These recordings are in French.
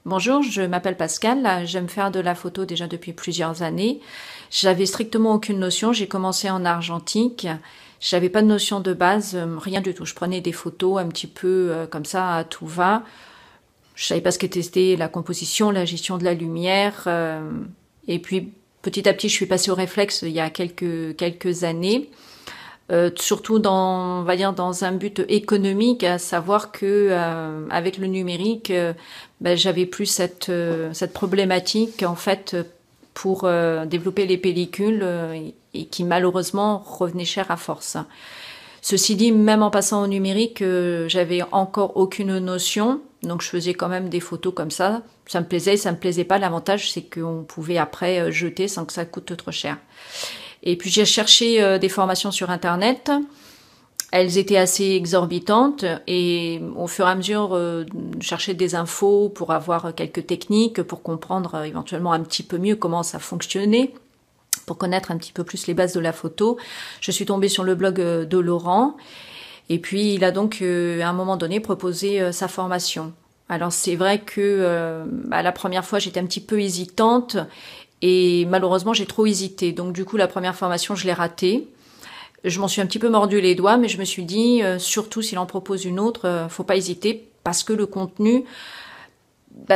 Bonjour, je m'appelle Pascal, j'aime faire de la photo déjà depuis plusieurs années. J'avais strictement aucune notion, j'ai commencé en argentique, j'avais pas de notion de base, rien du tout. Je prenais des photos un petit peu comme ça à tout va. Je savais pas ce qu'était la composition, la gestion de la lumière. Et puis petit à petit, je suis passée au réflexe il y a quelques années. Surtout dans, on va dire, dans un but économique, à savoir que avec le numérique, j'avais plus cette problématique en fait pour développer les pellicules et qui malheureusement revenait cher à force. Ceci dit, même en passant au numérique, j'avais encore aucune notion, donc je faisais quand même des photos comme ça. Ça me plaisait pas. L'avantage, c'est qu'on pouvait après jeter sans que ça coûte trop cher. Et puis j'ai cherché des formations sur Internet. Elles étaient assez exorbitantes et au fur et à mesure, je cherchais des infos pour avoir quelques techniques, pour comprendre éventuellement un petit peu mieux comment ça fonctionnait, pour connaître un petit peu plus les bases de la photo. Je suis tombée sur le blog de Laurent et puis il a donc à un moment donné proposé sa formation. Alors c'est vrai que la première fois j'étais un petit peu hésitante et malheureusement j'ai trop hésité. Donc du coup la première formation je l'ai ratée. Je m'en suis un petit peu mordu les doigts, mais je me suis dit surtout s'il en propose une autre, faut pas hésiter parce que le contenu,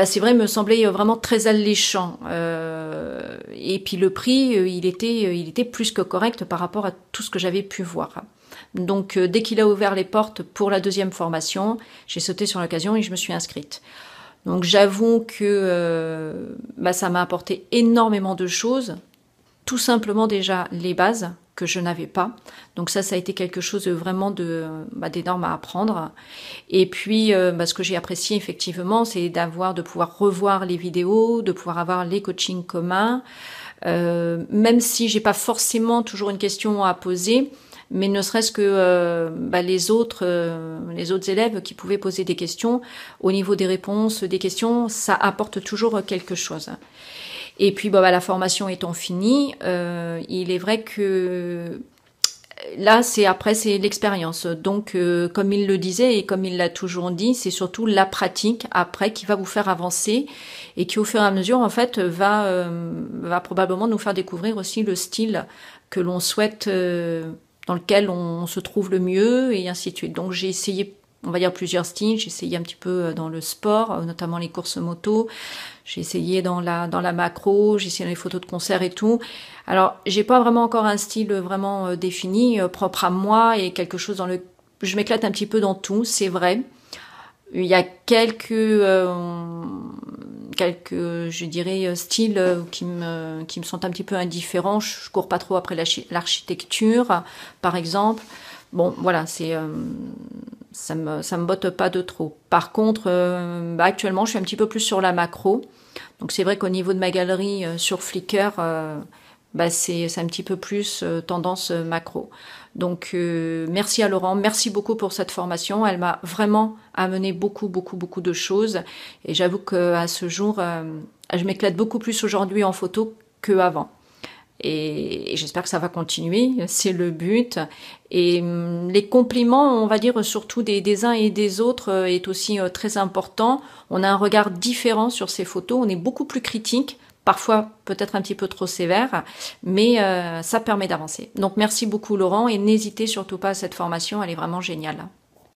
c'est vrai, me semblait vraiment très alléchant. Et puis le prix, il était plus que correct par rapport à tout ce que j'avais pu voir. Donc dès qu'il a ouvert les portes pour la deuxième formation, j'ai sauté sur l'occasion et je me suis inscrite. Donc j'avoue que ça m'a apporté énormément de choses. Tout simplement déjà les bases que je n'avais pas. Donc ça a été quelque chose de vraiment d'énorme à apprendre. Et puis ce que j'ai apprécié effectivement, c'est de pouvoir revoir les vidéos, de pouvoir avoir les coachings communs, même si j'ai pas forcément toujours une question à poser, mais ne serait-ce que les autres élèves qui pouvaient poser des questions, au niveau des réponses, des questions, ça apporte toujours quelque chose. Et puis la formation étant finie, il est vrai que là c'est l'expérience. Donc comme il le disait et comme il l'a toujours dit, c'est surtout la pratique après qui va vous faire avancer et qui au fur et à mesure en fait va probablement nous faire découvrir aussi le style que l'on souhaite, dans lequel on se trouve le mieux et ainsi de suite. Donc j'ai essayé, on va dire, plusieurs styles. J'ai essayé un petit peu dans le sport, notamment les courses moto. J'ai essayé dans la macro, j'ai essayé dans les photos de concert et tout. Alors, j'ai pas vraiment encore un style vraiment défini, propre à moi et quelque chose dans le... Je m'éclate un petit peu dans tout, c'est vrai. Il y a quelques je dirais, styles qui me sont un petit peu indifférents. Je cours pas trop après l'architecture, par exemple. Bon, voilà, ça me botte pas de trop. Par contre, actuellement, je suis un petit peu plus sur la macro. Donc c'est vrai qu'au niveau de ma galerie sur Flickr, c'est un petit peu plus tendance macro. Donc merci à Laurent, merci beaucoup pour cette formation. Elle m'a vraiment amené beaucoup de choses. Et j'avoue qu'à ce jour, je m'éclate beaucoup plus aujourd'hui en photo qu'avant. Et j'espère que ça va continuer, c'est le but. Et les compliments, on va dire surtout des uns et des autres, est aussi très important. On a un regard différent sur ces photos, on est beaucoup plus critique, parfois peut-être un petit peu trop sévère, mais ça permet d'avancer. Donc merci beaucoup Laurent et n'hésitez surtout pas à cette formation, elle est vraiment géniale.